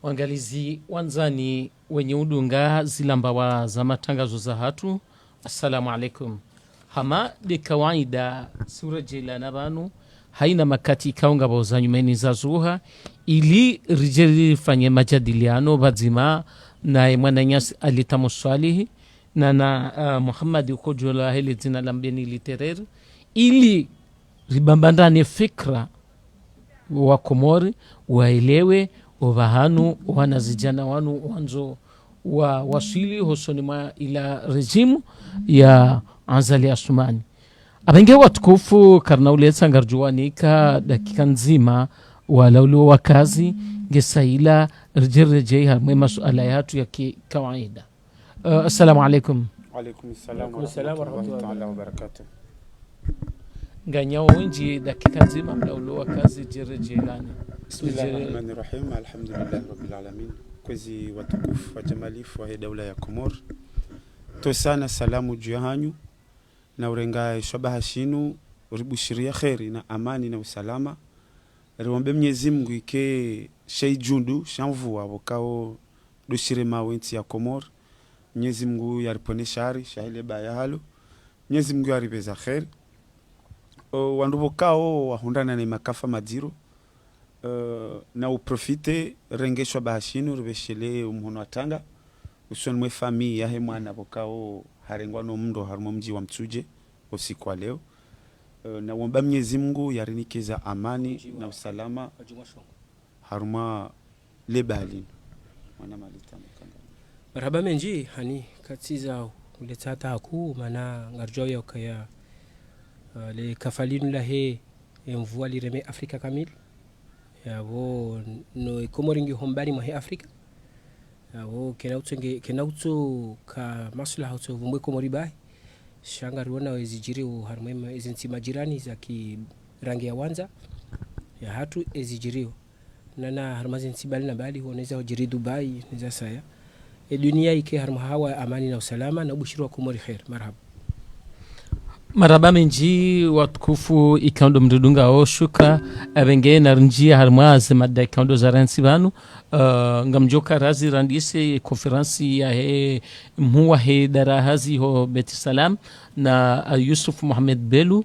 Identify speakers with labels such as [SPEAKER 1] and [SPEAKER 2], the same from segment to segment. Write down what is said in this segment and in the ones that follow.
[SPEAKER 1] Wangalizi wanzani wenye udunga zilambawa za matangazo za hatu. Assalamu alaikum. Hama de kawaida sura jelana banu haina makati kaunga boza nyumeni za zuha ili rijeri fanye majadiliano bazima na mwananyasi alitamu swalihi na Muhammad ukojola hili zina lambeni literer ili ribambandane fikra wa Komori waelewe wahanu wanazijana wanu wanzo wa wasili hosoni ma ila rejimu ya Anzali Asumani. Abenge watukufu karna uleza ngarjuwanika dakika nzima wala ulu wakazi ngesaila rejei harmwe masuala yatu ya kawaida. Assalamu alaikum.
[SPEAKER 2] Alaikum salam wa rahmatullahi wa barakatuh.
[SPEAKER 1] Nganya wenji dakika nzima mla ulu wakazi jerejei lani.
[SPEAKER 2] Bismillahirrahmanirrahim. Alhamdulillahi rabbil alamin. Kwezi watukufu wa jamalifu wa daula ya Komor. To sana salamu juu hanyu na urenga shabaha shinu uribushiria khairi na amani na usalama. Riwombe Mwenyezi Mungu ike sheijundu shamvua wakao dushire mawenti ya Komor. Mwenyezi Mungu yaripone shari shahile baya halu. Mwenyezi Mungu yaribeza khairi. Wandubo kao wahundana na makafa madiro. Na uprofite rengeshwa bahashinu rubeshele umuhono watanga usoni mwe famii yahe mwana bokao harengwa no mndo harimo mji wa Mtsuje usiku wa leo. Na womba Mwenyezi Mungu yarinikeza amani na usalama haruma lebalin mwana malita mkanga
[SPEAKER 3] marhaba menji hani katiza uletata haku mana ngarjoya yakaya le kafalinu lahe mvua lireme Afrika kamili yabo no Komoringi hombani mwa Afrika yabo kenautu ka maslaha uto vumwe Komori bai shanga ruona wezijiri harmema izinti majirani za ki rangi ya wanza ya hatu ezijirio nana harmazi ntibali na bali huoneza wajiri Dubai niza saya dunia ike harma hawa amani na usalama na ubushiru wa Komori khair.
[SPEAKER 1] Maraba menji watukufu ikaundo mdudunga o shukra abenge na njia harmaze madda ikaundo za ransi banu ngamjoka razi randise konferansi ya he mhuwa he darahazi ho Beti Salam na Yusuf Mohamed Belu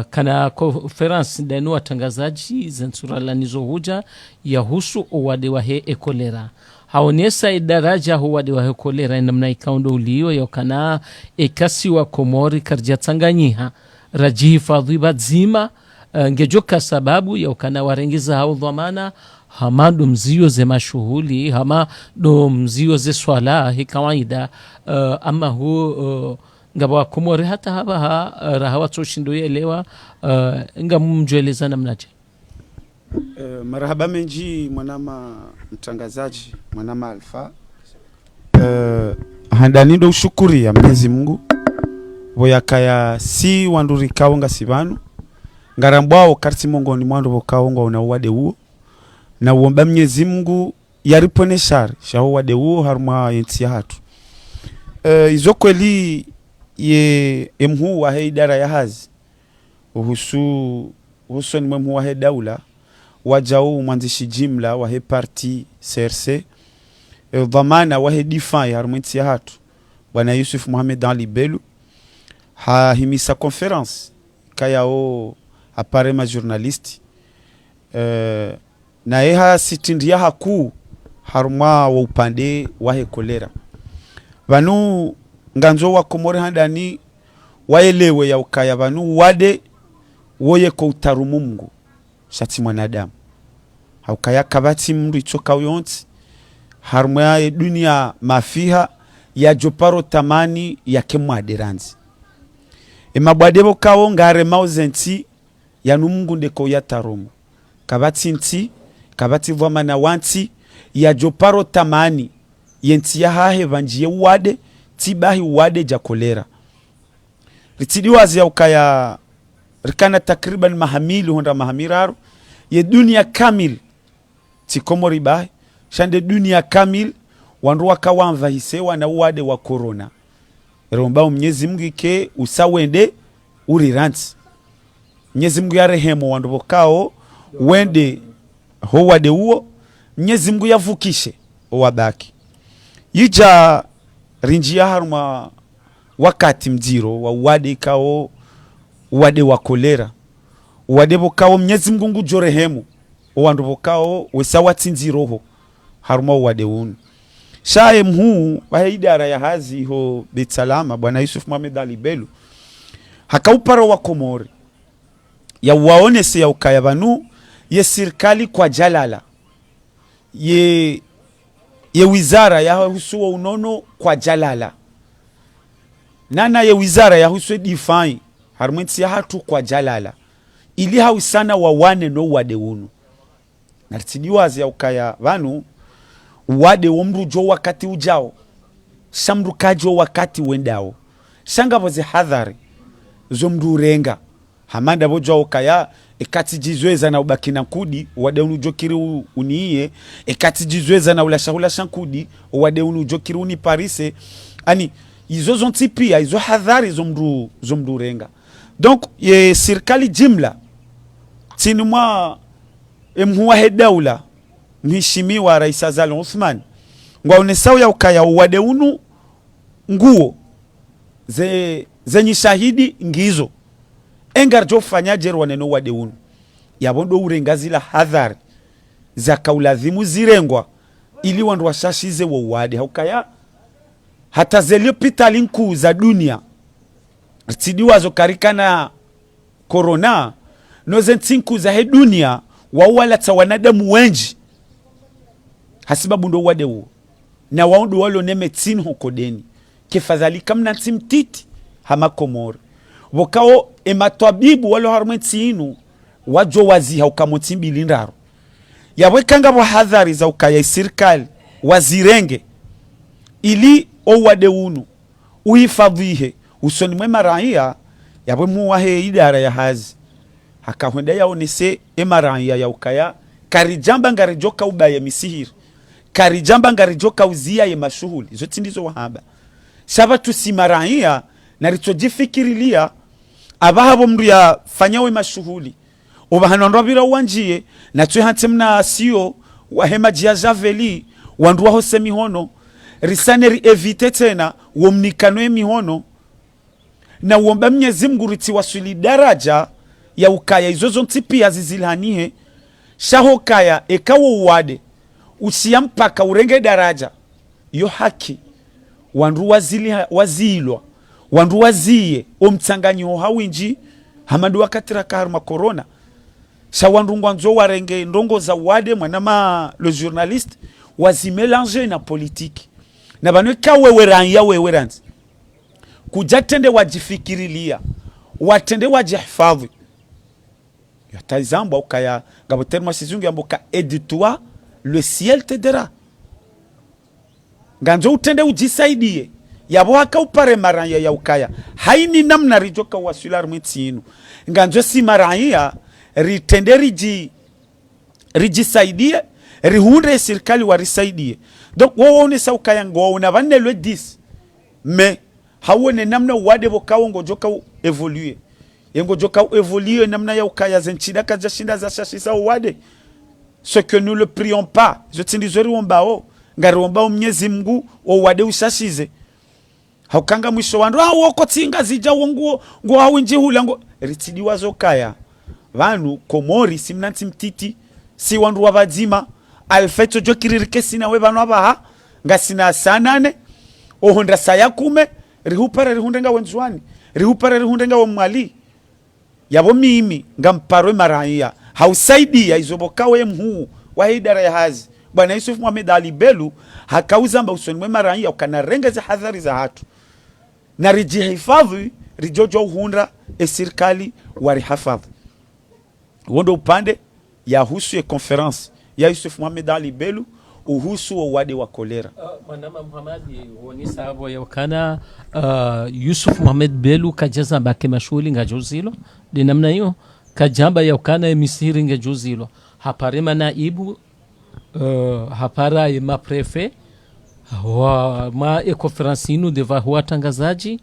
[SPEAKER 1] kana konferansi denu watangazaji zensura lanizo huja ya husu uwade wa he ekolera haonesa idaraja huwade wa he kolera namna ikaundo ulio yokana ekasi wa Komori karja Tanganyiha rajihifadhi badzima ngejoka sababu yokana warengiza hao dhamana hama do mzio ze mashuhuli hama do mzio ze swala hi kawaida ama hu ngaba Komori hata haba rahawa toshindo elewa ngamumjeleza namnaje.
[SPEAKER 2] Marhaba menji mwanama mtangazaji mwanama Alfa handanido ushukuri ya Mwenyezi Mungu boyakaya si wanduri kaunga sibanu ngarambwao karti mongoni mwando bokaunga unawade huo na uomba Mwenyezi Mungu yaripone shari shaho wade huo harma yenti ya hatu izo kweli ye emhu wa idara ya hazi uhusu ni mhu wa daula wajao mwanzishi jimla wa parti CRC dhamana wa difai harmenti ya hatu bwana Yusuf Mohamed Ali Belu ha himisa conference kayao apare ma journalisti na eha sitindia haku haruma wa upande wa kolera banu nganzo wa Komori handani waelewe ya ukaya banu wade woye ko utarumu Mungu shati mwanadamu haukaya kabati mndu itoka uyonti haruma ya dunia mafiha ya joparo tamani ya kemwaderanzi emabwadebo kawo ngare mauzenti ya Mungu ndeko ya tarumu kabati nti kabati vwamana wanti ya joparo tamani yenti ya hahe vanjie wade tibahi wade jakolera ritidi wazi ya ukaya rikana takriban mahamili honda mahamiraru ye dunia kamil ti Komori bahi shande dunia kamil wanruwa kawanva hisewa na wade wa corona romba Mwenyezi Mungu ike usawende uriranti Mwenyezi Mungu ya rehemo wandubo kao wende ho wade uo Mwenyezi Mungu yavukishe wabaki yija rinjia haruma wakati mziro wa wade kao wade wa kolera wade bokao Mwenyezi Mungu jorehemu wandu bokao wesawa tinziroho haruma wade unu shae mhu wa idara ya hazi ho Betsalama bwana Yusuf Mohamed Ali Bello hakaupara wa Komori ya waonese ya ukaya banu ye serikali kwa jalala ye wizara ya husuwa unono kwa jalala nana ye wizara ya husuwa difai harumenti ya hatu kwa jalala ili hausana wa wane no wade unu naritidiwazi ya ukaya banu wade omru jo wakati ujao shamru kajo wakati wendao shanga boze hadhari zomru renga hamanda bojo ukaya ekati jizweza na ubakina kudi wade unu jokiri uniye ekati jizweza na ulashahula shankudi wade unu jokiri uni parise ani izo zontipia izo hadhari zomru renga donc ye serikali jimla tinumwa emhuwa hedaula mheshimiwa Rais Azali Othman ngwaonesau ya ukaya wade unu nguo zenye shahidi ngizo engarjo fanyaje rwaneno wade unu yabondo urengazi la hadhari za kauladhimu zirengwa ili wandu washashize wa wade haukaya hata zelio pitali nkuu za dunia tidiwazo karikana corona noze ntinku za he dunia wawala ta wanadamu wenji hasibabu ndo wade huo na waundu walo neme tin hokodeni kefadhali kamna timtiti hama Komori wokao ematwabibu walo harumenti inu wajo wazi haukamotimbi lindaro yawekanga wa hadhari za ukaya serikali wazirenge ili o wade unu uhifadhihe usoni mwema raia yawe muwahe idara ya hazi hakahwenda yaonese raia ya ukaya karijamba ngarijoka ubaya misihiri karijamba ngarijoka uzia ye mashuhuli zote ndizo wahaba shaba tusimaraia na richojifikirilia abahabo mru ya fanyawe mashuhuli obahanondobira wanjie na twe hantemna sio wahema jia javeli wandu hose mihono risaneri evite tena womnikano mihono na uomba Mwenyezi Mungu riti wasuli daraja ya ukaya izozo ntipia zizilhanihe shaho kaya ekawo wade usiyampaka urenge daraja yo haki wandu wazilwa wandu waziye omtsanganyo hawinji hamadu wakatira karma corona sha wandu ngwanzo warenge ndongo za wade mwanama le journaliste wazimelange na politique na banwe kawewe ranya wewe ranzi kujatende wajifikirilia watende wajihifadhi ya tazambo ukaya gaboterma sizungu yamboka aide-toi le ciel te dira nganzo utende ujisaidie yabo haka upare maranya ya ukaya haini namna rijoka wasular mwitinu nganzo si maranya ritende rijisaidie rihunde serikali warisaidie donc woone sa ukaya ngo unavane le 10 mais hawone namna wade bokawo ngojoka evoluer yengojoka evoluer namna ya ukaya zenchida kaja shinda za shashisa wade ce que nous le prions pas je tindizori wombao ngari wombao Mwenyezi Mungu o wade ushashize haukanga mwisho wandu woko tinga zija wonguo ngo hawinji hulango ritidiwa zokaya vanu Komori simnanti mtiti si wandu wabadzima alfeto jokiririke sina we banu abaha ngasina sanane ohonda sayakume rihupara rihundenga wenzwani rihupara rihundenga womwali yabo mimi ngamparwe maraya hausaidia izobokawe mhu wa idara ya hazi bwana Yusuf Mohamed Ali Bello hakauza mba usoni mwe maraya ukanarenga za hadhari za hatu na rijihifadhi rijojo uhunda serikali warihafadhi wondo upande ya husu ya conference ya Yusuf Mohamed Ali Bello uhusu wa wade wa kolera
[SPEAKER 1] manama Muhammadi wonisa abo yakana Yusuf Mohamed Bello kajaza bake mashuli ngajuzilo de namna hiyo kajamba yakana emisiri ngajuzilo haparema naibu hapara ma prefe wa ma e conference inu deva huwa tangazaji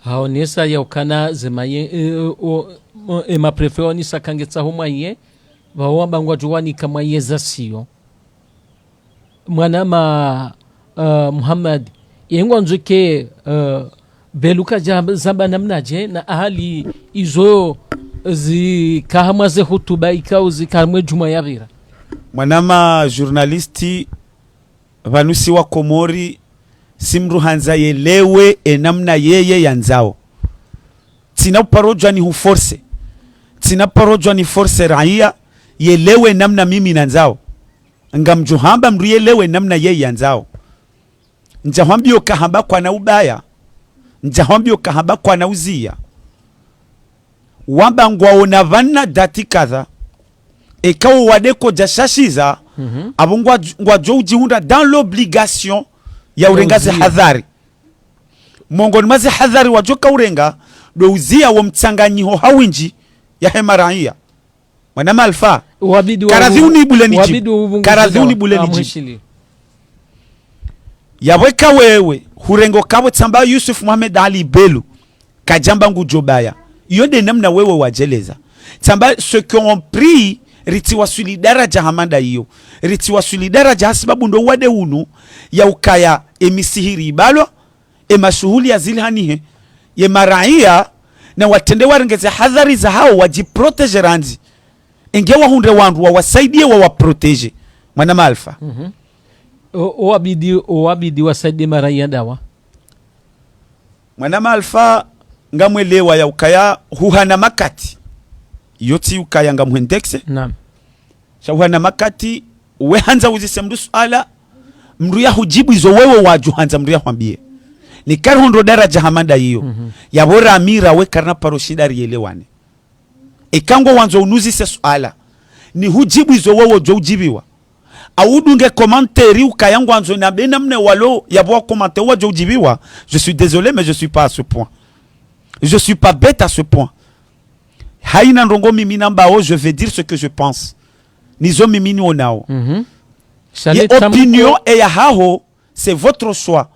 [SPEAKER 1] haonesa yakana zemaye ma prefe onisa kangetsa homwaye bawa bangwa juwani kama yeza sio mwanama Muhammad yengwa nzuke beluka zamba namnaje na ahali izo zikahamwa ze hutuba ikao zikahamwe juma yavira
[SPEAKER 2] mwanama journalisti vanusi wa Komori simru hanza yelewe enamna yeye yanzao tina parojwa ni huforce tina parojwa ni force raia yelewe namna mimi nanzao ngamjuhamba mru yelewe namna yeye yanzao njahambio kahamba kwa na ubaya njahambio kahamba kwa na uzia wamba ngwaona vanna dati kadha ekawo wadeko jashashiza abo ngwajo ujihunda dans l'obligation ya urengaze hadhari mongoni maze hadhari wajoka urenga do uzia wo mtsanganyiho hawinji ya hemaraia mwana malfa karadhiuni buleni jibu yaweka wewe hurengo kabo tsamba Yusuf Mohamed Ali Belou kajamba ngujobaya yonde namna wewe wajeleza tsamba ceux qui ont pris riti wasuli daraja hamanda hiyo riti wasuli daraja sababu ndo wade unu ya ukaya emisihiri ibalo emasuhuli ya zilhanihe ye maraia na watende warengeze hadhari za hao wajiprotege ranzi ingewa hunde wandu wawasaidie wawaprotege mwana malfa
[SPEAKER 1] Oabidi wasaidie maraia dawa
[SPEAKER 2] mwana malfa ngamwelewa ya ukaya huhana makati yoti ukaya ngamwendexe
[SPEAKER 1] naam
[SPEAKER 2] shauhana makati we hanza uzise mdu suala mdu ya hujibu izo wewe waju hanza mdu ya huambie ni karhondo daraja hamanda hiyo ya bora amira we karna paroshida rielewane ikango wanzo unuzise suala ni hujibu izo wewe jo ujibiwa audunge komanteri ukayangu wanzo na bena mne walo ya boa komante wa jo ujibiwa je suis désolé mais je suis pas à ce point je suis pas bête à ce point haina ndongo mimi nambao je vais dire ce que je pense nizo mimi ni onao ye opinion e ya hao c'est votre choix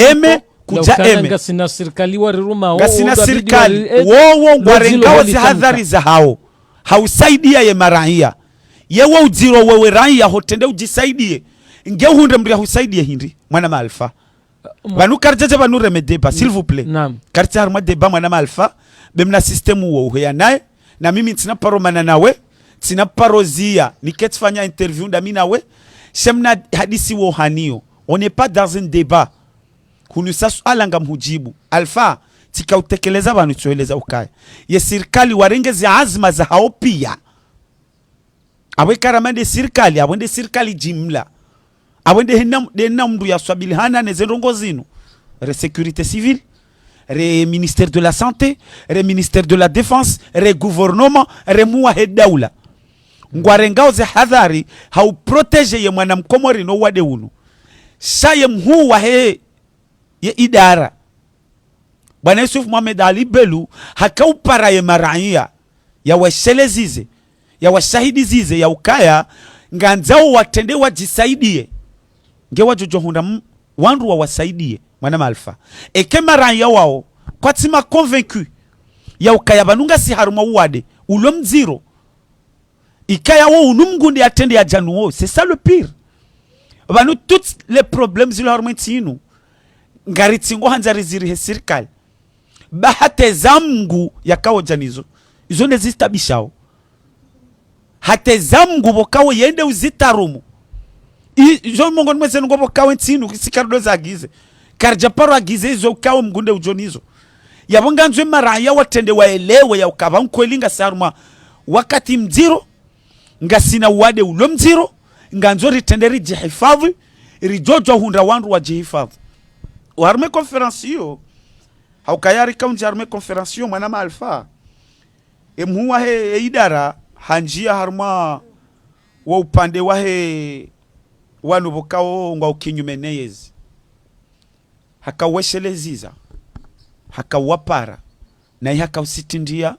[SPEAKER 2] aime kuja aime
[SPEAKER 1] ngasina serikali wariruma
[SPEAKER 2] ngasina serikali wowo ngwarengao zi hadhari za hao hausaidia ye maraia yewe ujiro wewe raia hotende ujisaidie nge hunde mria husaidie hindi mwana malfa banu karjaje banu remedeba s'il vous plaît
[SPEAKER 1] naam
[SPEAKER 2] kartia harma deba mwana malfa bemna system wo uheya naye na mimi tina paromana nawe tina parozia niketfanya interview ndami nawe shemna hadisi wo hanio on n'est pas dans un débat hunusa swala ngamhujibu alfa tikautekeleza banu tueleza ukaya ye serikali warengeze azma za hao pia awe karamande serikali awende serikali jimla awende henna mdu ya swabili hana nezenrongo zinu re sécurité civile re ministère de la santé re ministère de la défense re gouvernement re muwa hedaula ngwarengao ze hadhari hau protege ye mwana mkomori no wade unu shaye mhuwa he ye idara bwana Yusuf Mohamed Ali Belou hakaupara ye maraia ya washelezize ya washahidi zize ya ukaya nganzao watende wajisaidie ngewa jojo hunda wandu wa wasaidie mwana malfa eke maraia wao kwa tima convaincu ya ukaya banunga si haruma uwade ulo mziro ikaya wo unumgundi atende ya januo c'est ça le pire banu tous les problèmes zilo haruma tinu ngaritingo hanzari ziri he serikali bahate zamgu yakawo janizo izo nezistabishao hate zamgu bokawo yende uzitarumu izo mongoni mwese ngo bokawo ntinu sikardo zagize karjaparo agize izo kawo mgunde ujonizo yabonga nzwe maraya watende waelewe ya ukaba nkwelinga saruma wakati mziro ngasina wade ulo mziro nganzo ritenderi jihifadhi rijojo hunda wandu wa jihifadhi warme konferansiyo haukayari kaunti arme konferansiyo mwana malfa emhuwa he idara hanjia harma wa upande wa he wanu bokao ngwa ukinyumeneyezi hakawesheleziza hakawapara na hakausitindia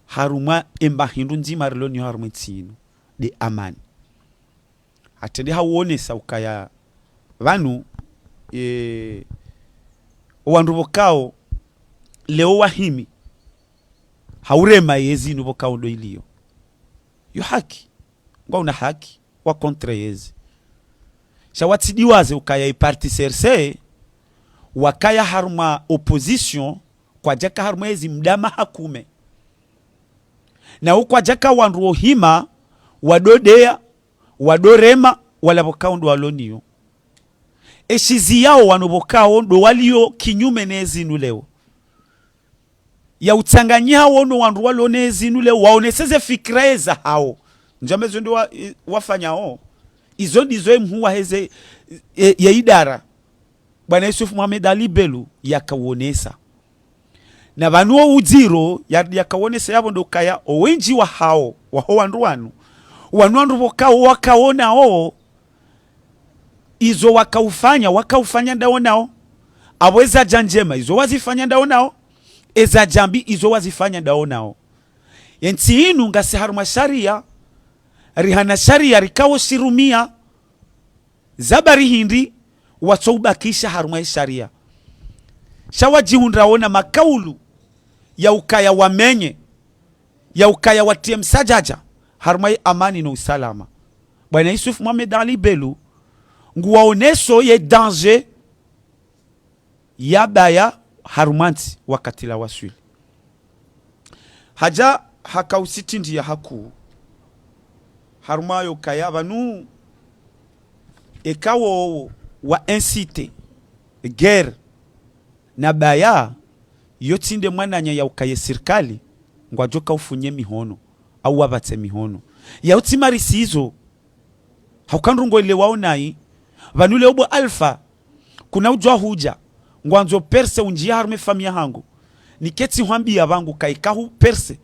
[SPEAKER 2] haruma emba hindu nzima riloni haruma tsinu de amani atende hawonesa ukaya vanu wandu bokao leo wahimi haurema yezi nubokao ndo iliyo yo haki ngwa una haki wa kontra yezi shawatidiwaze ukaya iparti serse wakaya haruma opposition kwa jaka haruma ezi mdama hakume na ukwa jaka wanruo hima wadodea wadorema wala bokaundu waloniyo eshizi yao wanobokao ndo walio kinyume nezinu leo ya utanganya wono wandu walone zinu leo waoneseze fikra za hao njamezo ndo wafanya hao izo ndizo mhuwa heze ya idara Bwana Yusuf Mohamed Ali Bello yakawonesa na banuo ujiro yakawonesa yabo ndo kaya owenji wa hao wandu wanu bokao wakaona o izo wakaufanya ndao nao aweza janjema izo wazifanya ndao nao eza jambi izo wazifanya ndao nao yenti inu ngasi haruma sharia rihana sharia rikawo shirumia zabari hindi watsoubakisha haruma sharia shawajihundraona makaulu ya ukaya wamenye ya ukaya watie msajaja haruma amani na usalama. Bwana Yusuf Mohamed Ali Bello nguwaoneso ye danger yabaya harumanti wakati la waswili haja hakausitindi ya haku harumayo kaya banu ekawo wa incite guerre na baya yotinde mwananya ya ukaye sirikali ngwajoka ufunye mihono au wabatse mihono ya utimari sizo haukandungo ile waonai vanule obo alfa kuna ujwa huja ngwanzo perse unjia harume famia hangu niketi huambi ya vangu kaikahu perse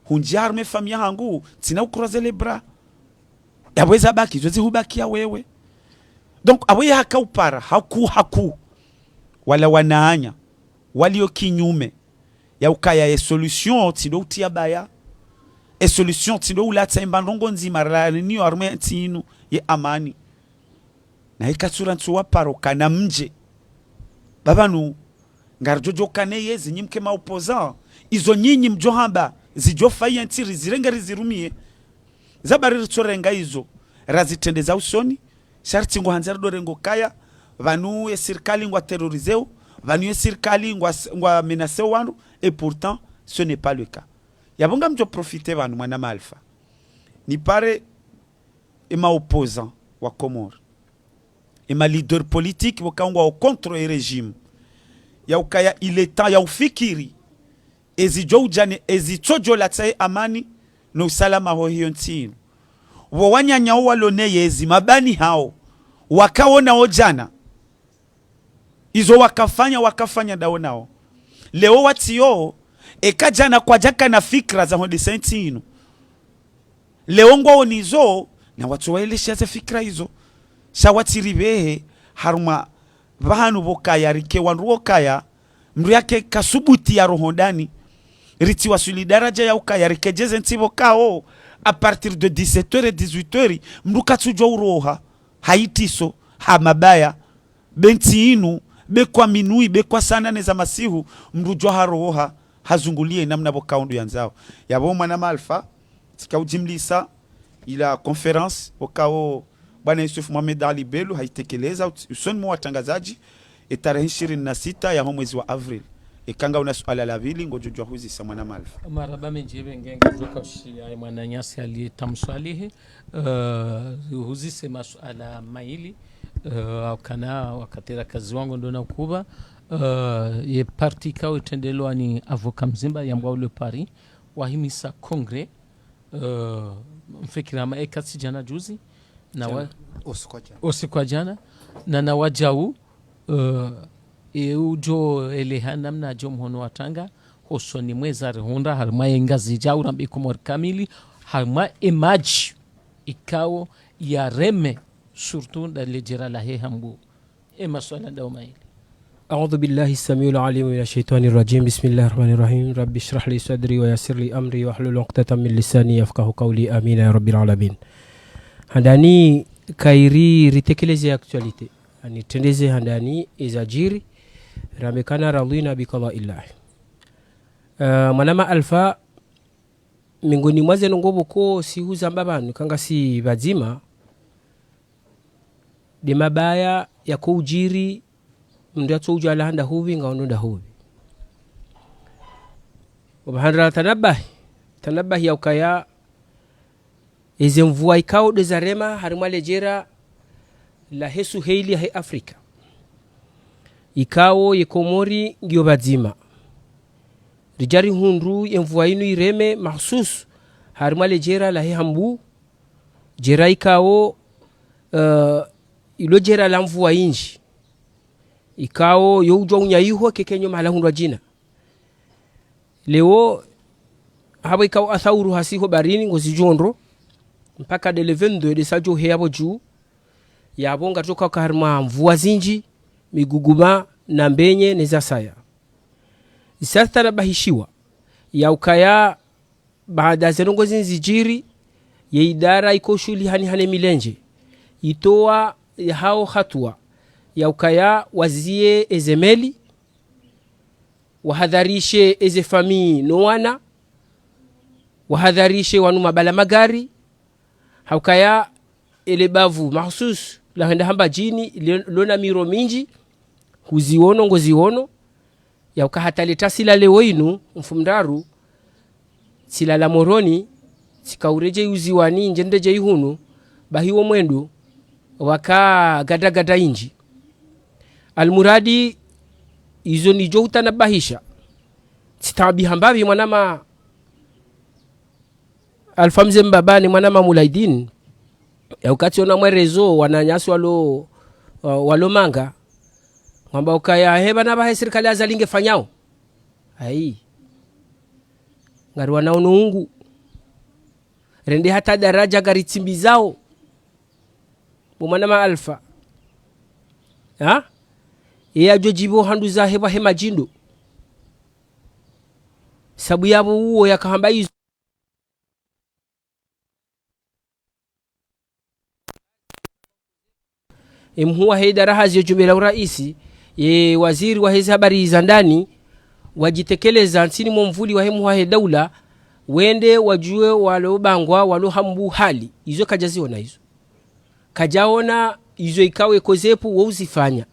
[SPEAKER 2] unjia harume famia hangu tina ukroze lebra yaweza baki zozi hubaki ya wewe donc aweye haka upara haku wala wanaanya walio kinyume ya ukaya ye solution tido utia baya e solution tido ulata imbandongo nzima niyo harume tinu ye amani na ikatsura ntuwa paroka na mje babanu ngarjojo kane yezi nyimke maopozan izo nyinyi mjohamba zijofaya ntiri zirengari zirumie zabari tsorenga izo razitendeza usoni sharti ngo hanzara dorengo kaya vanu ya sirkali ngwa terroriseo vanu ya sirkali ngwa menaceo wanu et pourtant ce n'est pas le cas yabonga mjo profiter vanu mwana malfa ni pare ema opposant wa Komoro ema leader politique wakangwa contre le régime ya ukaya ile temps ya ufikiri ezijo ujane ezitojo la tsaye amani no salama ho hiyo ntinu wanyanya walone yezi mabani hao wakaona ojana izo wakafanya dao nao leo watio ekajana kwa jaka na fikra za hodi sentinu leo ngwao nizo na watu waelesha za fikra hizo shawatiribehe haruma vahanu bokaya rike wanruo kaya mru yake kasubuti ya rohondani riti wasuli daraja ya ukaya rikejeze ntibo kao a partir de 17h et 18h mru katujwa uroha haitiso ha mabaya benti inu bekwa minui bekwa sana neza masihu mru jwa haroha hazungulie namna bokaundu yanzao yabo mwana malfa tika ujimlisa ila conference okao Bwana Yusuf Mohamed Ali Bello haitekeleza usoni mwa watangazaji tarehe 26 ya mwezi wa Avril ikanga una swala la vili ngojojwa huzi sa mwana malfa
[SPEAKER 1] maraba menjebe ngenga joka ya mwana nyasi aliyetamswalihi huzi sema swala maili kana wakatera kazi wangu ndo nakuba ye parti kao itendelwa ni avoka mzimba ya mbwa Paris wahimisa kongre mfikira maekasi jana juzi na usiku jana na wajau ujo elehana mna jo mhono watanga hosoni mweza rehonda harma engazi jau rambi kumor kamili harma image ikao ya reme surtout da lejera la he hambu maswala da umaili.
[SPEAKER 3] أعوذ بالله السميع العليم من الشيطان الرجيم بسم الله الرحمن الرحيم رب اشرح لي صدري ويسر لي أمري واحلل عقدة من لساني يفقهوا قولي آمين يا رب العالمين. Handani kairi ritekeleze actualite ani tendeze handani izajiri ramekana radhina bikala illah manama alfa mingoni mwaze ngobo ko si huzamba banu kanga si bazima de mabaya ya ujiri mndu atsoja alahanda huvi ngaononda huvi wabahandra tanabahi ya ukaya eze mvua ikao de zarema harimwa lejera la hesu heili he Afrika ikao ye Komori ngio badzima rijari hundu ye mvua inu ireme mahsus harimwa lejera la he hambu jera ikao ilo jera la mvua inji ikao yo ujwa unyaiho kekenyo mahala hundu jina leo habo ikao athauru hasiho barini ngozi jondro mpaka de 22 de sajo he abo juu yabo ngatoka karma mvua zinji miguguma na mbenye neza saya isatara bahishiwa ya ukaya baada zerongo zinzijiri ye idara iko shuli hane milenje itoa ya hao hatua ya ukaya wazie ezemeli wahadharishe eze famii noana wahadharishe wanu mabala magari haukaya elebavu mahsus la henda hamba jini lona miro minji huziono ngoziono ya ukahataleta sila leo inu mfumdaru sila la moroni sikaureje uziwani njendeje ihunu bahiwo mwendo waka gada inji almuradi izo ni jouta na bahisha sitabi hambabi mwanama alfamze mbabani mwanama Mulaidin ya ukati ona mwerezo wananyasi walo manga mwamba ukaya heba na bahe serikali azalinge fanyao hai ngari wanaono ungu rende hata daraja gari timbi zao mwanama alfa ha ya jojibo handu za heba hema jindo sabu yabo uo yakahamba hizo mhuwa haidara hazi ya jumela uraisi ye waziri wa hezi habari za ndani wajitekeleza nsini mwamvuli wa hemu wa daula wende wajue walo bangwa walo hambu hali izo kajaziwa na izo kajaona izo ikawe kozepu wauzifanya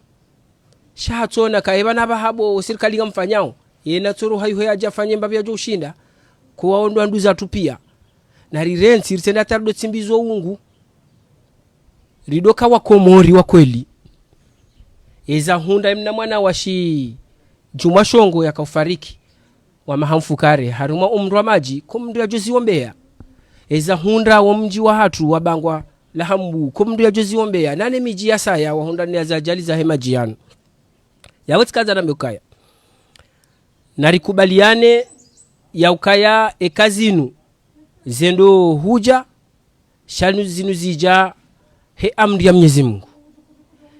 [SPEAKER 3] shahatona kaeba na bahabo serikali ngamfanyao yena tsoro hayo yajafanye mbabi ya joshinda kuwaondwa nduza tupia na rirensi ritenda tardo tsimbizo ungu ridoka wa Komori wa kweli eza hunda mna mwana washi Juma Shongo yakaufariki wa mahamfukare haruma umru wa maji kumndu ya jozi wombea eza hunda wa mji wa hatu wa bangwa la hambu kumndu ya jozi wombea nane miji ya saya wa hunda ni ya zajali za hema jiano ya wetikaza na mbeukaya narikubaliane ya ukaya ekazinu zendo huja shanu zinu zija he amri ya Mwenyezi Mungu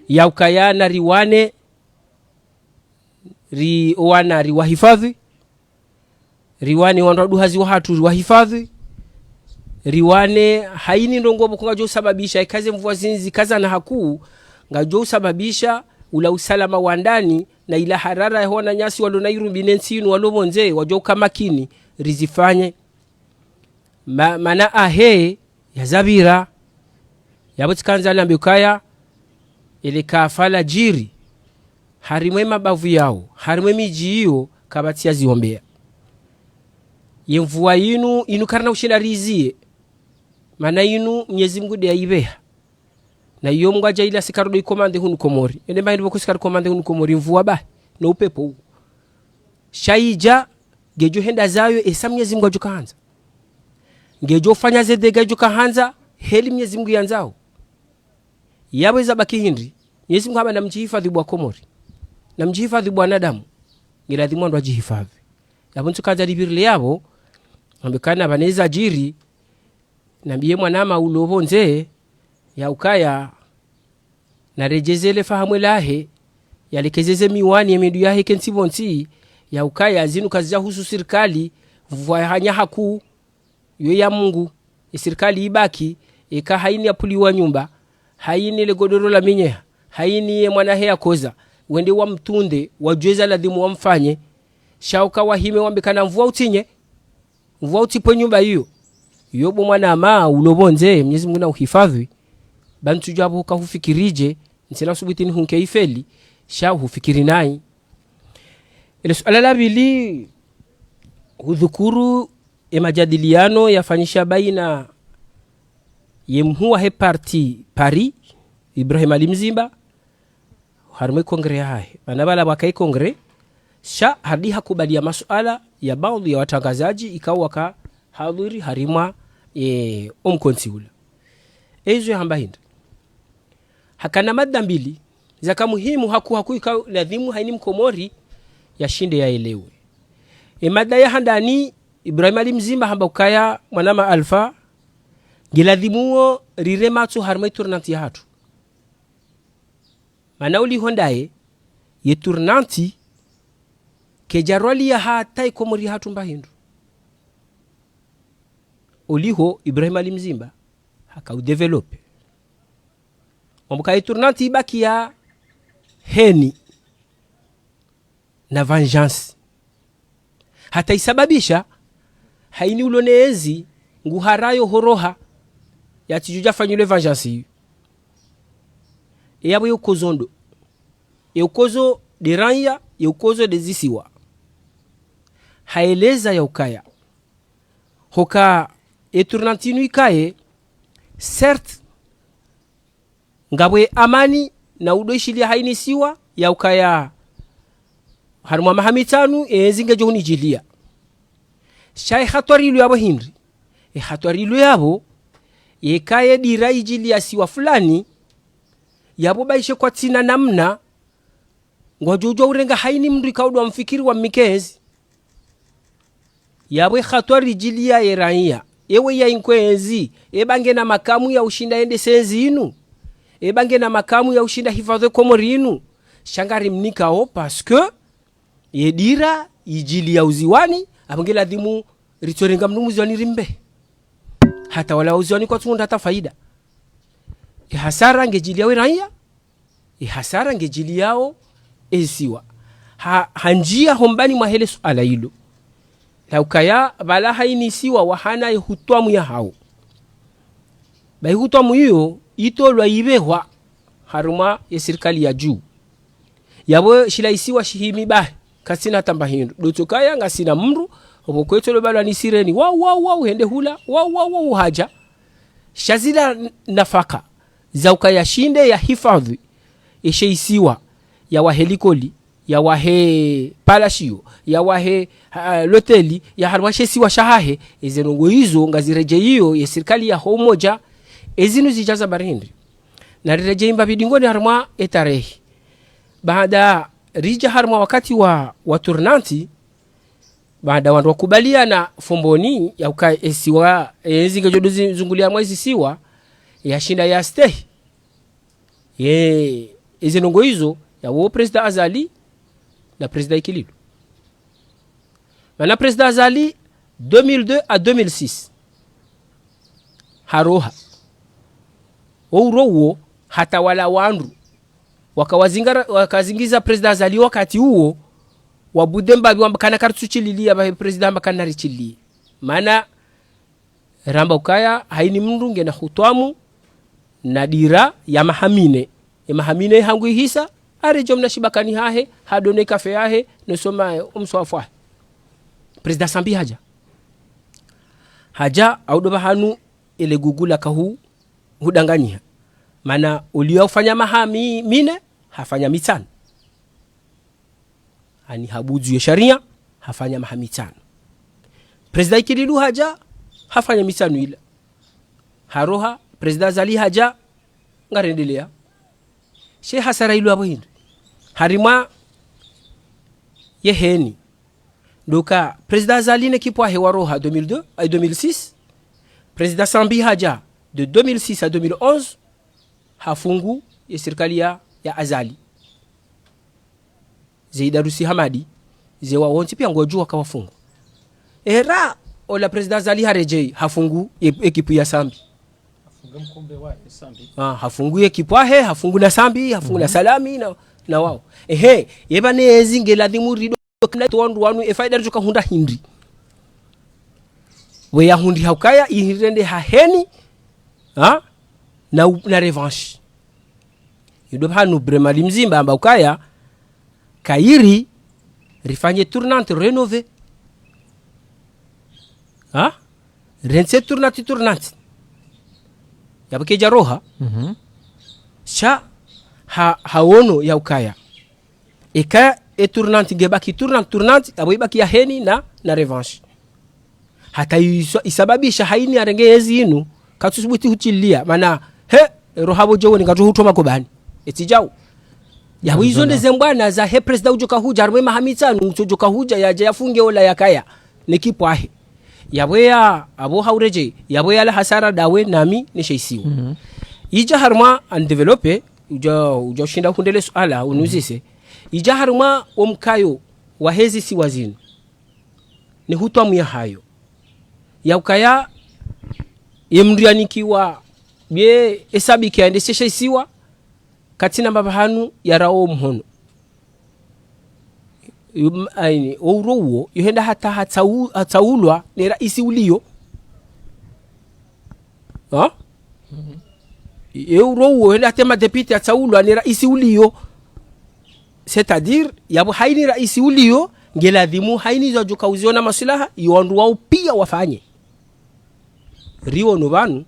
[SPEAKER 3] ya ukaya na riwane riwana riwahifadhi riwane wandu hazi wa hatu riwahifadhi riwane haini ndongobo kungajo sababisha ikaze mvua zinzi kaza na hakuu ngajo sababisha ula usalama wa ndani na ila harara hona nyasi walo nairumbi nsinu walo monze wajoka makini rizifanye mana ahe ya zabira yabotikanza lambukaya ile kafala jiri harimwe mabavu yao harimwe miji hiyo kabatia ziombea yemvua inu karna ushinda rizie mana inu Mwenyezi Mungu de aibeha na iyo Mungu aja ila sikarudo ikomande hunu Komori ende mbaindi boko sikarudo komande hunu Komori mvua ba na upepo huu shaija gejo henda zayo esa Mwenyezi Mungu ajukahanza gejo fanya zede gejo kahanza heli Mwenyezi Mungu yanzao yaweza baki hindi Mwenyezi Mungu haba na mjihifadhi bwa Komori na mjihifadhi bwa wanadamu ngiladhimu ndo ajihifadhi yabuntu kaza libirle yabo ambekana baneza jiri nambiye mwanama ulobonze ya ukaya na rejezele fahamu lahe yalekezeze miwani yemedu yahe kensibonsi ya ukaya zinu kazi husu serikali mvua hanya haku yo ya Mungu serikali ibaki eka haini ya puliwa nyumba haini le godoro la minyeha haini ye mwana hea koza wende wa mtunde wajweza ladhimu wamfanye shauka wahime wambekana mvua utinye mvua utipo nyumba hiyo yobo mwana ama ulobonze Mwenyezi Mungu na uhifadhi bantu jabu ka hufikirije nsina subitini hunke ifeli sha hufikiri nai. Ile suala la pili hudhukuru majadiliano yafanyisha baina yemhuwa he parti Paris Ibrahim Ali Mzimba harumwe kongre hae manabala wakai kongre sha hadi hakubalia masuala ya baadhi ya watangazaji ikawa ka hadhuri harima omkonsiula ezo hamba hinda hakana mada mbili zaka muhimu haku ikawa ladhimu haini mkomori ya shinde ya elewe mada ya handani Ibrahim Ali Mzimba hamba ukaya mwanama alfa giladhimuo rirematu harumwe turnanti hatu manauli hondaye ye turnanti ke jarwali ya hatai komori hatu mbahindu uliho Ibrahim Ali Mzimba haka udevelope mwamuka turnanti ibaki ya heni na vengeance hata isababisha haini uloneezi nguharayo horoha ya tijuja fanyule vengeance hiyo yabo yukozondo yukozo deranya yukozo dezisiwa haeleza ya ukaya hoka eturnantinu ikaye certes ngabwe amani na udoishilia haini siwa ya ukaya harumwa mahamitanu zinge johuni jilia shai hatwarilu yabo hindri hatwarilu yabo yekaye dira ijilia siwa fulani yabo baishe kwa tina namna ngojojo urenga haini mndu ikaudwa mfikiri wa mikezi yabo khatwari jilia yerania ewe ya inkwezi ebange na makamu ya ushinda ende senzi inu ebange na makamu ya ushinda hifadhe komori inu shangari mnikao paske yedira ijilia uziwani abangela dhimu ritorenga mnu muziwani rimbe hata wala uziwani kwa tunda hata faida hasara ngejilia werania hasara ngejiliao esiwa hanjia hombani mahele suala hilo la ukaya bala haini siwa wahana hutwamu ya hao bai hutwamu hiyo itolwa ibehwa haruma ya serikali ya juu yabo shilaisiwa shihimi bahe kasina tambahindu dotokaya ngasina mru obokwetolo bala ni sireni wow hende hula wow haja shazila nafaka za ukaya shinde ya hifadhi isheisiwa ya wahelikoli ya wahe palashio ya wahe loteli ya harwashe siwa shahahe ezenongo hizo ngazireje hiyo ya serikali ya homoja ezinu zijaza barindi na reje imba bidingoni harma etarehi baada rija harma wakati wa turnanti baada wandu wakubalia na fomboni ya uka esiwa ezinge jodozi zungulia mwezi siwa ya shinda ya stay ezenongo hizo ya wo president Azali na president Ikililu. Mana president Azali 2002 à 2006 haroha ourowo hata wala wandu wakazingiza president Azali wakati huo wabudemba biwambakana kartuchililia ba president mbakana richili mana ramba ukaya haini mndunge na hutwamu na dira ya mahamine hangu hisa arejo mnashibakani hahe hadone kafe yahe nosoma umswafwa president Sambi haja audoba hanu ile gugula kahu hudanganyia mana uliofanya mahami mine hafanya mitano ani habuzu ya sharia hafanya mahamitano president Ikililu haja hafanya mitano ila haroha president Azali haja ngarendelea she hasara ilu abo hindu harima yeheni doka president Azali ne kipwa hewaroha 2002 à 2006 president Sambi haja de 2006 à 2011 hafungu ya serikali ya Azali Zeidarusi Hamadi zewa wonti pia ngojua kawafungu era ola president Azali harejei hafungu ekipu ya Sambi hafungu ekipu ahe hafungu na Sambi hafungu na Salami na wao yeba nezinge ladhimu rido kila tuandu wanu efaida ruka hunda hindi we ya hundi haukaya ihirende haheni na revanche yudo hanu Bremali Mzimba amba ukaya kairi rifanye tournante renové ha rense tournante yabukeja roha cha haono ya ukaya eka tournante gebaki tournante abo ibaki ya heni na revanche hata isababisha haini arengezi inu katusubuti huchilia mana rohabo jowoni ngatu hutoma kobani etijau ya hizo ndeze mbwana za president ujoka huja arwe mahamita ujoka huja yaje yafunge ola yakaya nikipo ahe yabweya abo haureje yabweya la hasara dawe nami nishaisiwa ija harma an developer uja shinda hundele suala unuzise ija harma omkayo wa hezi si wazinu ni hutwa ya hayo ya ukaya yemrianikiwa bie esabiki andesesha isiwa katina baba hanu yarao mhono aini ourowo yohenda hata hataulwa ni raisi ulio ha ourowo yohenda tema deputy hataulwa ni raisi ulio c'est-à-dire yabo haini raisi ulio ngeladhimu haini za joka uziona maslaha yuandu wao pia wafanye riwo novanu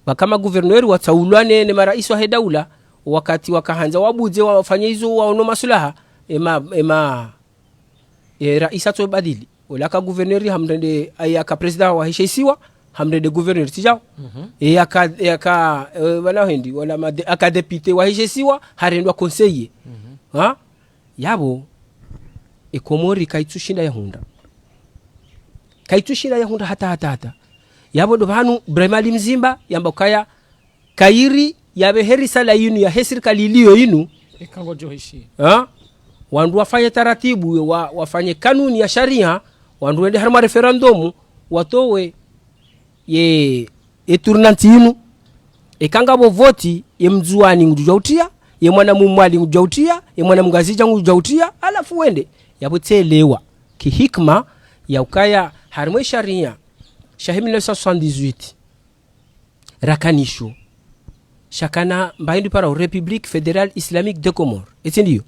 [SPEAKER 3] wakama guverneri wataulwane ne marais wa hedaula wakati wakahanza wabuze wafanye hizo waono maslaha raisa to badili ulaka guverneri hamrende ayaka president wa heshisiwa hamrende guverneri tijao yaka wala hindi wala aka deputy wa heshisiwa harendwa conseiller ha yabo Komori kaitushinda yahunda hata yabo ndo hanu Bremali Mzimba yamba kaya kairi yabe heri sala yinu ya serikali iliyo yinu
[SPEAKER 1] ekango johishi
[SPEAKER 3] wandu wafanye taratibu wafanye kanuni ya sharia wandu wende harma referendum watowe ye tournante yinu ekanga bo voti ye mzuani ngujautia ye mwana mumwali ngujautia ye mwana mngazija ngujautia alafu wende yabutelewa kihikma ya ukaya harmwe sharia shahi 1978 rakanisho shakana mbahindu para République fédérale islamique de Comores etindio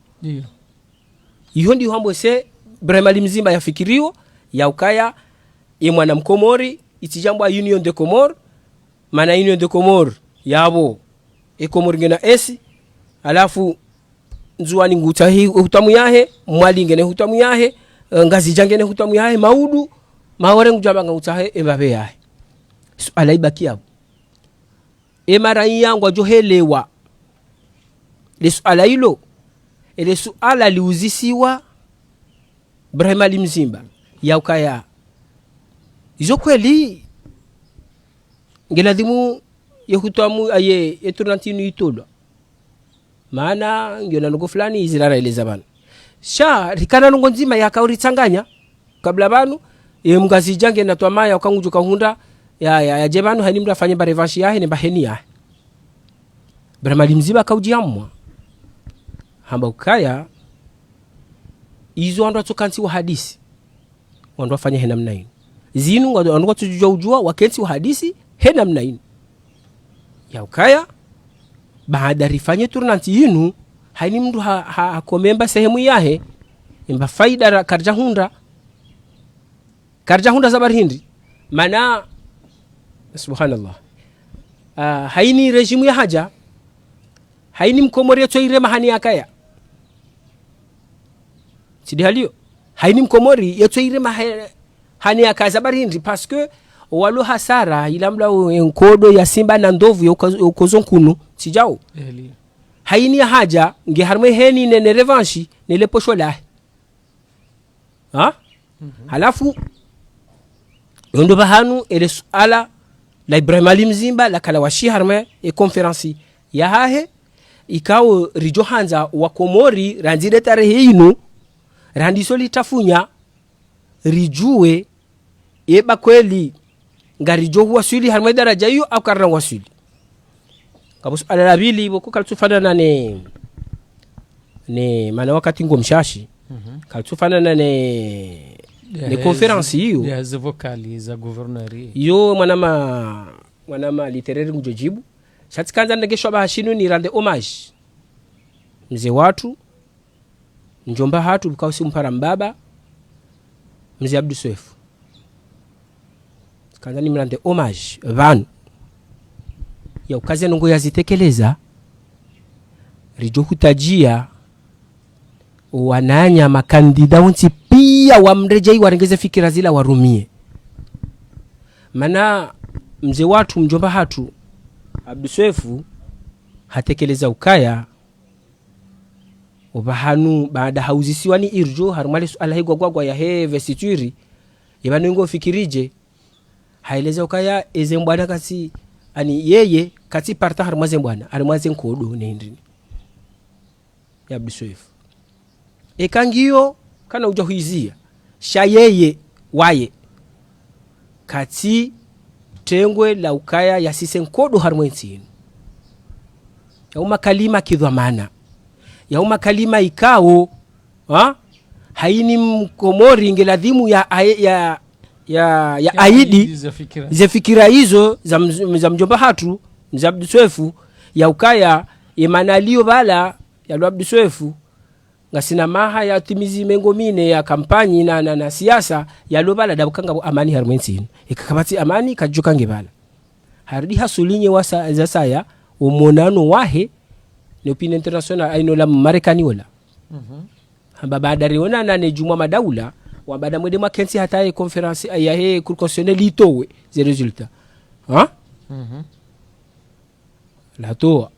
[SPEAKER 3] iyo ndio hambo se Bremali Mzimba yafikirio ya ukaya ye mwana mkomori itijambo Union de Comores mana Union de Comores yabo Comores ngena esi alafu nzuani ngutahi hutamu yahe mwali ngene hutamu yahe ngazi jangene hutamu yahe maudu mawore ngujaba ngutahe embabe yahe alaibaki yabo mara yangu ajohelewa le suala hilo ile suala liuzisiwa Bremali Mzimba ya ukaya izo kweli ngeladhimu yehutamu aye eturnantinu itolwa maana ngiona nuko fulani izilala ile zabana sha rikana nungo nzima yakauritanganya kabla banu mgazi jange na twamaya ukangujuka hunda ya jebanu hani mra fanye barevanshi yahe ne baheni yahe Bremali Mzimba kaujiamwa hamba ukaya izo ando atokansi wa hadisi wando afanye hena mnaini zinu ando tujua wakensi wa hadisi hena mnaini ya ukaya baada rifanye tournante yinu haini mndu hakomemba sehemu yahe imba faida karja hunda zabari hindi mana subhanallah haini rejimu ya haja haini mkomori ya toire mahani akaya sidi halio haini mkomori ya toire mahani akaya zabari hindi parce que walo hasara ilamla enkodo ya simba na ndovu ya ukozonkunu sijao haini ya haja nge harmwe heni ne revanshi nile posho la halafu yondo bahanu ele suala la Bremali Mzimba la kalawashi harmwe konferensi ya hahe ikao rijohanza wa Komori ranzide tarehe inu randiso litafunya rijue eba kweli ngarijo wasuli harmwe daraja hiyo au karna wasuli kabus alalabili boko kaltufana ne mana wakati ngomshashi kaltufana ne conference hiyo
[SPEAKER 1] ya vocali za gouverneur
[SPEAKER 3] yo mwanama literaire ngujojibu shatikanza ndegesho bahashinu ni rande homage mzee watu njomba hatu bukausi mpara mbaba mzee Abdu Swefu kanza ni mrande homage vanu ya ukazi nungu yazitekeleza rijo hutajia wananya makandida unti pia wamrejei warengeze fikira zila warumie. Mana mzee watu mjomba hatu Abdu Swefu hatekeleza ukaya ubahanu baada hauzisiwa ni irjo harumale suala higwa gwagwa ya he vestituri yabanu ingo fikirije haeleza ukaya ezembwana kasi ani yeye kati parta harumaze mbwana harumaze nkodo nendini ya Abdu Swefu ekangiyo kana uja huizia sha yeye waye kati tengwe la ukaya ya sise nkodo harumwensinu ya umakalima kidhamana ya umakalima ikao haini mkomori ingeladhimu ya aidi ze fikira hizo za mjomba hatu za Abdu Swefu ya ukaya imanalio bala ya Abdu Swefu ngasina maha ya timizi mengomine ya kampanyi na siasa ya lobala dabukanga amani harumensinu ikakabati amani kajuka ngebala haridi hasulinye wasa za saya umonano wahe ni opinion international aino la Marekani wala hamba baadari wana nane jumwa madaula wabada mwede makensi hataye konferansi ya he kurkonsiyonel itowe ze resulta la toa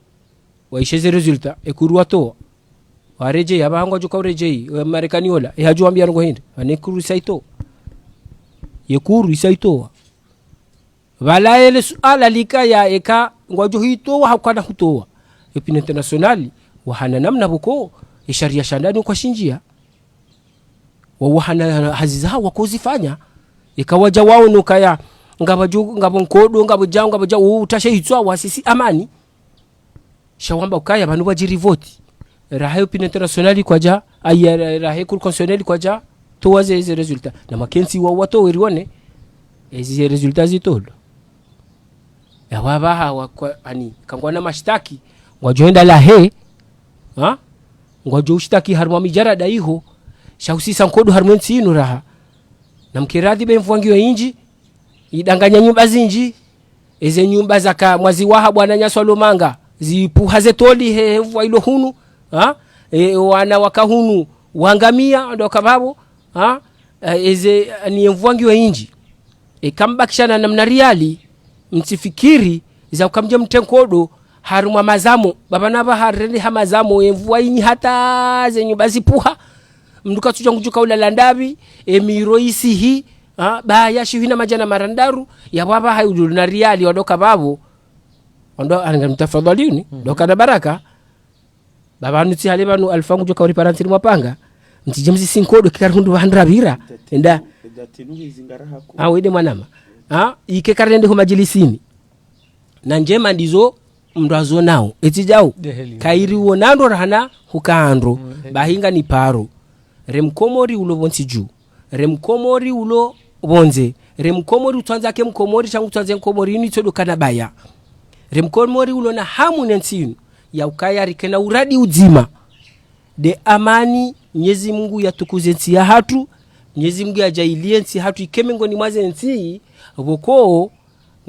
[SPEAKER 3] waishe ze resulta ekuru toa wareje yabango juka ureje Marekani wala haju ambia ngo hindi anekuru saito yekuru isaito wala ele suala likaya eka ngojo hito hakana hutoa opinion international wahana namna buko isharia shandani kwa shinjia wahana haziza wakozifanya ikawaja wao nukaya ngabo nkodo ngabo jao utashe hitwa wasisi amani shawamba ukaya banu bajiri vote rahe opinion international kwaja aya rahe cour constitutionnelle kwaja towaze ze resultat na makensi wa wato werione ezi resultat zitolo ya wabaha ani kangwana mashtaki ngwajoenda la he ngwajo ushtaki harma mijarada iho shausisa nkodo harmensi inu raha na mkiradhi bemfuangiwa inji idanganya nyumba zinji eze nyumba zaka mwazi waha bwana Nyaswa Lomanga zipuhaze toli hewa ilo hunu wana wakahunu wangamia ndo kababo eze ni mfuangiwa inji kambakishana namna riali mtifikiri za ukamje mtenkodo haruma mazamo babanaba harende hamazamo emvua inyi hata zenyu bazipuha mnduka tujangujuka ulala ndabi emiro isihi baya shihina majana marandaru ya baba hayudu na riali wadoka babo ndo angamtafadhalini doka na baraka baba nuti halebanu alfangu joka uri parantiri mapanga ntijemzi sinkodo kikarundu bahandrabira enda wede mwanama ike karende ho majilisini na njema ndizo mndazo nao etijao kairi wonando rahana hukandro bahinga ni paro remkomori ulo bonsi juu remkomori ulo bonze remkomori utanza ke mkomori changu tanze mkomori ni todo kana baya remkomori ulo na hamu nensinu ya ukaya rikena uradi uzima de amani Mwenyezi Mungu yatukuze nsi ya hatu Mwenyezi Mungu ajailie nsi hatu ikemengo ni mwaze nsi boko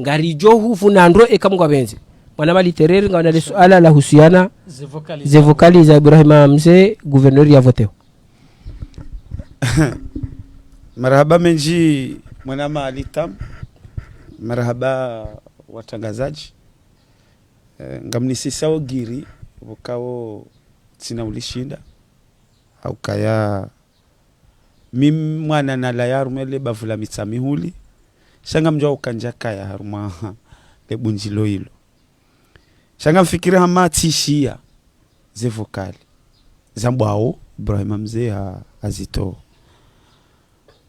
[SPEAKER 3] ngarijo hufu nandro ekamngwa benze mwana tereri ngwana le suala la husiana ze vokali za Ibrahima Mzee gouverneur ya voteo.
[SPEAKER 2] Marhaba menji mwana malitam marhaba watangazaji ngamnisisao giri bukao tina ulishinda au kaya mimi mwana na la yarumele bavula mitsami huli shanga mjwa ukanja kaya haruma le bunjilo hilo shanga mfikiri hama tishia ze vokali zambwao Ibrahima Mzee azito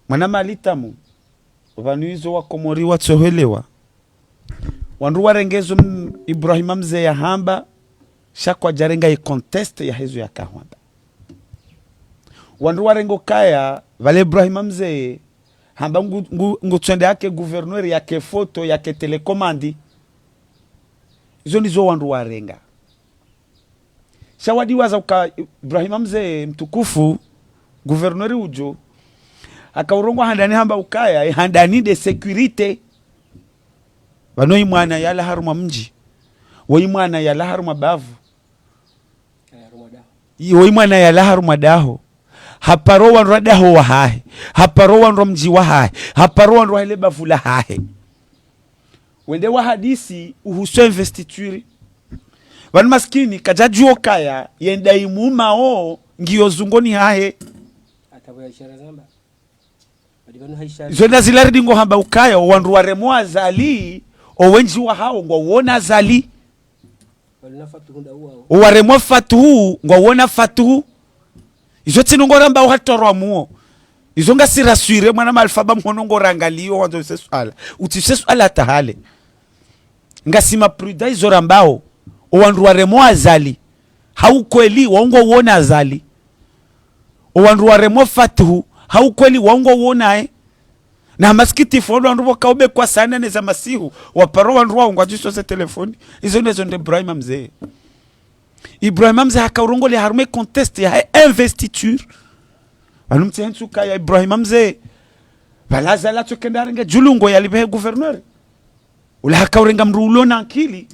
[SPEAKER 2] mwana malitamu vanuizo wa komori watsohelewa wandu warengezo Ibrahima Mzee ya hamba shakwa jarenga i contest ya hezo ya kahwanda wandu warengo kaya vale Ibrahima Mzee hamba ngutsende yake gouverneur yake foto yake telekomandi izo ndizo wandu warenga shawadi waza uka Ibrahima mzee mtukufu guvernori ujo akaurongwa handani hamba ukaya handani de securite wanoi mwana yala haruma mji woi mwana yala haruma bavu woi mwana yala haruma daho haparo wandu radaho wa hahe haparo wandu mji wa hahe haparo wandu hele bavu la hahe wende wa hadisi uhusu investiture wanu maskini kajajuo kaya yenda imuma o ngiyo zungoni hahe
[SPEAKER 3] atabuya ishara zamba adibanu haishara
[SPEAKER 2] zonda zilari dingo hamba ukaya wandu waremo azali owenji wa hao ngwa uona azali waremo fatuhu ngwa uona fatuhu izo tinongora mba uhatorwa muo izo nga siraswire mwana malfaba mhonongora angalio wanzo sesuala utisesuala tahale nga sima pruda izo rambao owandu waremo azali haukweli waungo uona azali owandu waremo fatuhu haukweli waungo uonae na maskiti fondo wandu wakaube kwa sana neza masihu waparo wandu waungo ajiso se telefoni izo nezo nde Ibrahima mzee hakaurungo le harume conteste ya investiture anumti hensuka ya Ibrahima mzee balaza la tukendarenga julungo ya libe gouverneur ula hakaurenga mruulo na akili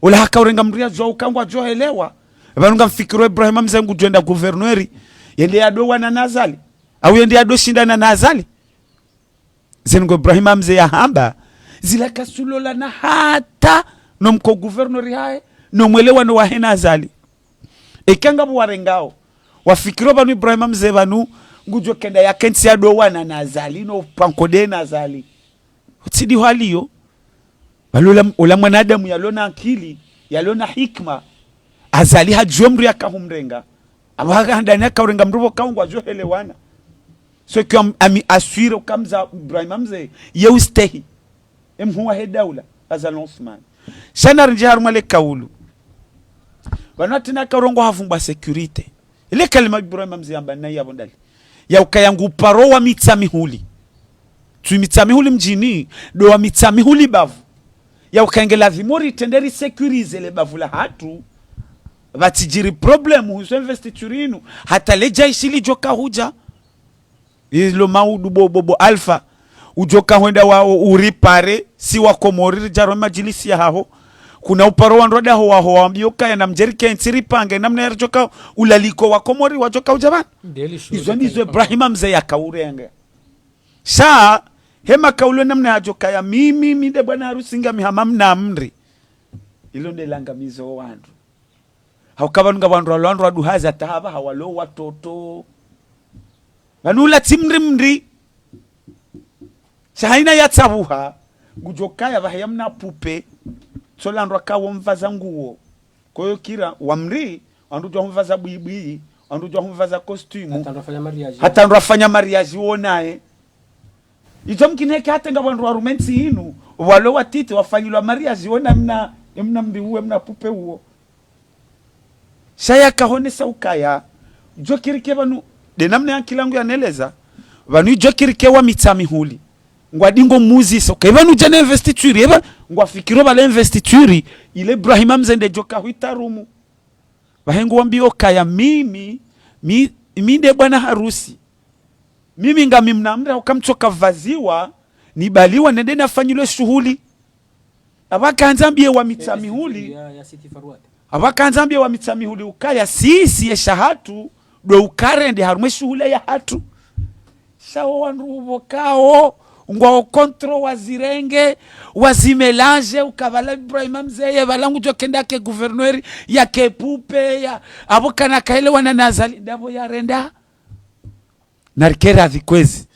[SPEAKER 2] ula hakaurenga mria jo ukangwa jo elewa banunga mfikiro Ibrahima mzee ngujenda gouverneur yende ado wana nazali au yende ado shinda na nazali zengo Ibrahima mzee ya hamba zila kasulola na hata no mko gouverneur hae no mwelewa no wahena azali ekanga buwarengao wafikiro banu Ibrahima mzee banu ngujo kenda ya kensi ado wana nazali no pankode nazali utidi haliyo balula ula mwanadamu yalona akili yalona hikma azali hajomri akahumrenga abaga ndani akaurenga mrubo kaungwa jo helewana so kwa ami aswire kamza Ibrahima mzee yeustehi emhuwa hedaula azal Osman shana rinje harumale kaulu wanatina karongo havumba security ile kalima Ibrahima mzee amba na yabo ndali ya ukayangu paro wa mitsamihuli tu mitsamihuli mjini do wa mitsamihuli bavu ya ukangela vimori tenderi securize le bavu la hatu batijiri problem huso investiture inu hata leja ishili joka huja ilo maudu bobo alfa ujoka huenda wa uripare si wa komori jaro majilisi ya haho kuna uparo wa nroda ho wa ambioka ya namjerike nsiri pange namna ya joka ulaliko wa komori wa joka ujabana izo nizo Ibrahima mzee ya kaurenga saa hema kaulo namna ya joka ya mimi mide bwana harusi nga mihamamna amri ilo ndelanga mizo wandu haukabanunga wandu aduhaza tahaba hawalo watoto wanula timri shahaina ya tsabuha gujokaya bahayamna pupe solandwa kawo mvaza nguo koyo kira wamri andu jwa mvaza buibui andu jwa mvaza costume hata ndo afanya mariage wonae izo mkineke hata nga wandu warumensi inu walo watiti wafanyilwa mariage wona mna mbiuwe mna pupe huo shaya kahonesa ukaya jokirike banu de namne yankilangu yaneleza banu jokirike wa mitsamihuli ngwadingo muzi so kebanu jana investiture eba ngwafikiro bale investiture ile Ibrahima mzende joka huitarumu bahengo wambio kaya mimi de bwana harusi mimi ngami mnamra ukamchoka vaziwa nibaliwa nende nafanyilwe shughuli abakanzambie wa mitsamihuli abakanzambie wa mitsamihuli ukaya sisi ya shahatu do ukarende harumwe shughuli ya hatu shawo wanrubo kao ngwa kontro wazirenge wazimelange ukavala Ibrahima mzee balangu jokenda ke gouverneur ya kepupe ya abokana kaile wana nazali dabo ya renda narkera vikwezi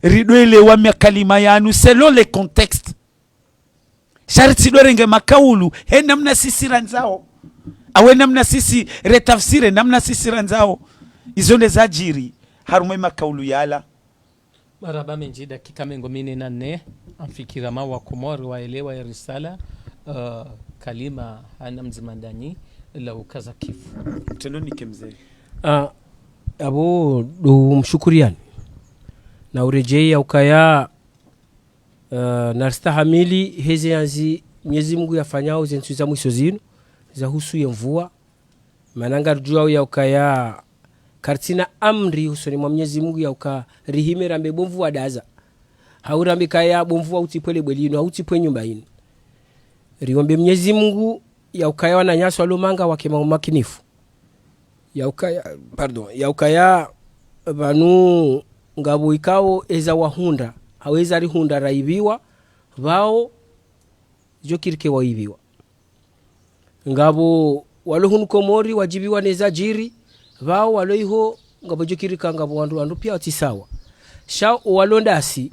[SPEAKER 2] ridwele wa makalima yanu selon le contexte sharti dorenge makaulu he namna sisi ranzao awe namna sisi retafsire namna sisi ranzao izonde zajiri harumwe makaulu yala
[SPEAKER 1] maraba menji dakika mengo mine na nne amfikira mawa komori waelewa ya risala kalima hana mzimandani la ukaza kifu
[SPEAKER 2] tendo nike mzee
[SPEAKER 3] abo do mshukuriani na urejea ukaya narstahamili hezi yanzi Mwenyezi Mungu yafanyao zentu za mwisho zinu za husu ya mvua mananga rujua ya ukaya kartina amri husoni mwa Mwenyezi Mungu ya uka rihime rambe bomvu wadaza haurambe kaya bomvu wa utipwele bwelino utipwe nyumba ino riombe Mwenyezi Mungu ya ukaya wana nyaso alomanga wake makinifu ya ukaya vanu ngabo ikao eza wahunda haweza rihunda raibiwa vao jokirike waibiwa ngabo walohun komori wajibiwa neza jiri vao waloiho ngabo jokirika ngabo wandu pia watisawa sha walondasi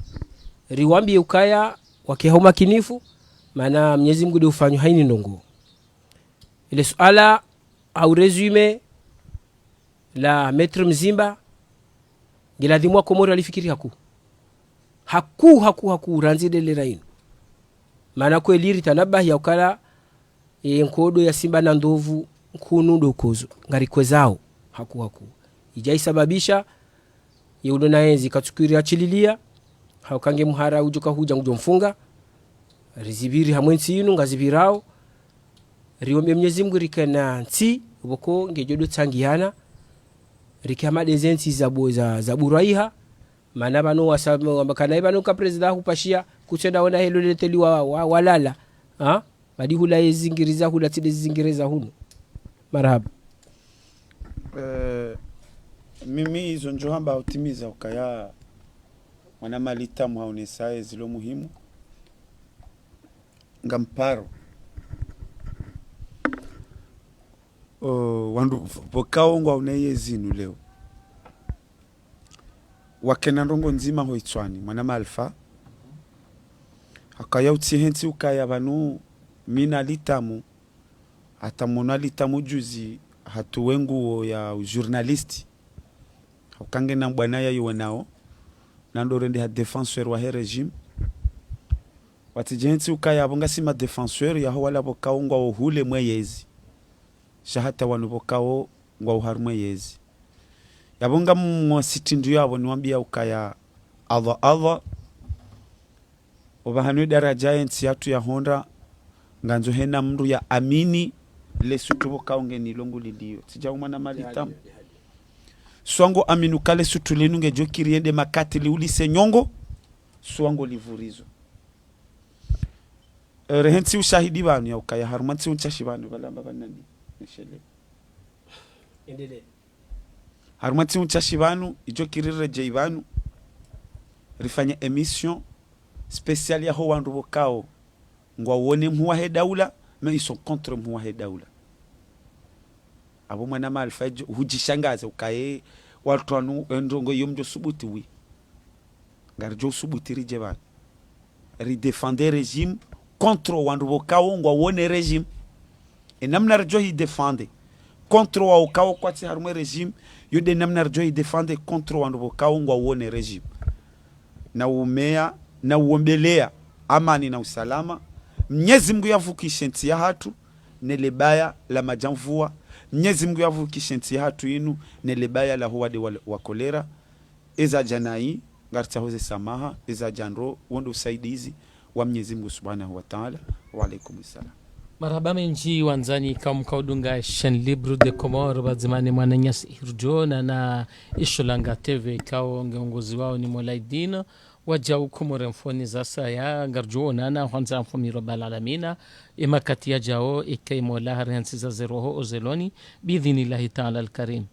[SPEAKER 3] riwambi ukaya wakeho makinifu maana Mwenyezi Mungu ndio ufanywa haini ndongo ile suala au resume la Maître Mzimba ngiladhimwa komori alifikiri haku ranzide le raino maana kweli tanabahi ya ukala nkodo ya simba na ndovu nkunu dokozo ngarikwe zao haku ijaisababisha yudo na enzi katukiri achililia haukange muhara ujoka huja mfunga rizibiri hamwensi inu ngazibirao riombe Mwenyezi Mungu rikana nti uboko ngejodo tsangiana rikama dezenti za buraiha maana bano wasabakana bano ka president hupashia kutenda ona helo leteli walala badi hula yezingiriza hula tide zingiriza huno marhaba
[SPEAKER 2] mimi hizo njo hamba utimiza ukaya mwana malita mwaonesaye zilo muhimu ngamparo wandu pokao ngwa uneye zinu leo wakena ndongo nzima hoitswani mwana malfa akaya utihenti ukaya banu mina litamu atamona litamu juzi hatu wengu ya journalisti ukange na bwana ya yuwenao nando rende ha défenseur wa regime watijenti ukaya bonga sima défenseur ya wala bokao ngwa ohule mweyezi shahata wanu bokao ngwa uharmwe yezi yabonga mwasitindu yabo niwambia ukaya Allah obahanwe daraja yensi yatu ya honda nganzo hena mndu ya amini le sutubo kaunge ni longu lilio tijauma na malitamu swango aminu kale sutulenu nge jokiri yende makati li ulise nyongo swango livurizo rehensi ushahidi banu ya ukaya harumansi unchashi banu balamba banani nishele
[SPEAKER 3] endele
[SPEAKER 2] harumansi unchashi banu ijokiri reje banu rifanya emission spécial ya ho wandu bokao ngwa wone mhuwa he daula mais ils sont contre mhuwa he daula abo mwana malfaje hujishangaza ukaye watu anu ndongo yomjo subuti wi ngarjo subuti rije ba ri défendre régime contre wandu bokao ngwa wone régime et namna rjo hi défendre contre wa ukao kwati harumwe régime yode namna rjo hi défendre contre wandu bokao ngwa wone régime na umea na uombelea amani na usalama Mwenyezi Mungu yavukishe nti ya hatu nelebaya la majamvua Mwenyezi Mungu yavukishe nti ya hatu inu nelebaya la huwade wa kolera eza janai ngarta hoze samaha eza janro wondo usaidizi wa Mwenyezi Mungu Subhanahu wa Ta'ala wa alaikum salam
[SPEAKER 1] marhaba menji wanzani kaudunga shen libre de Comore bazimani mwananyasi hirjona na Isholanga TV kao ngongozi wao ni Molaidina wajau Comore mfoni zasa ya ngarjona na kwanza mfomi Rabbal Alamina imakati ya jao ikai mola harensi za zeroho ozeloni bidhinillahi ta'ala al-karim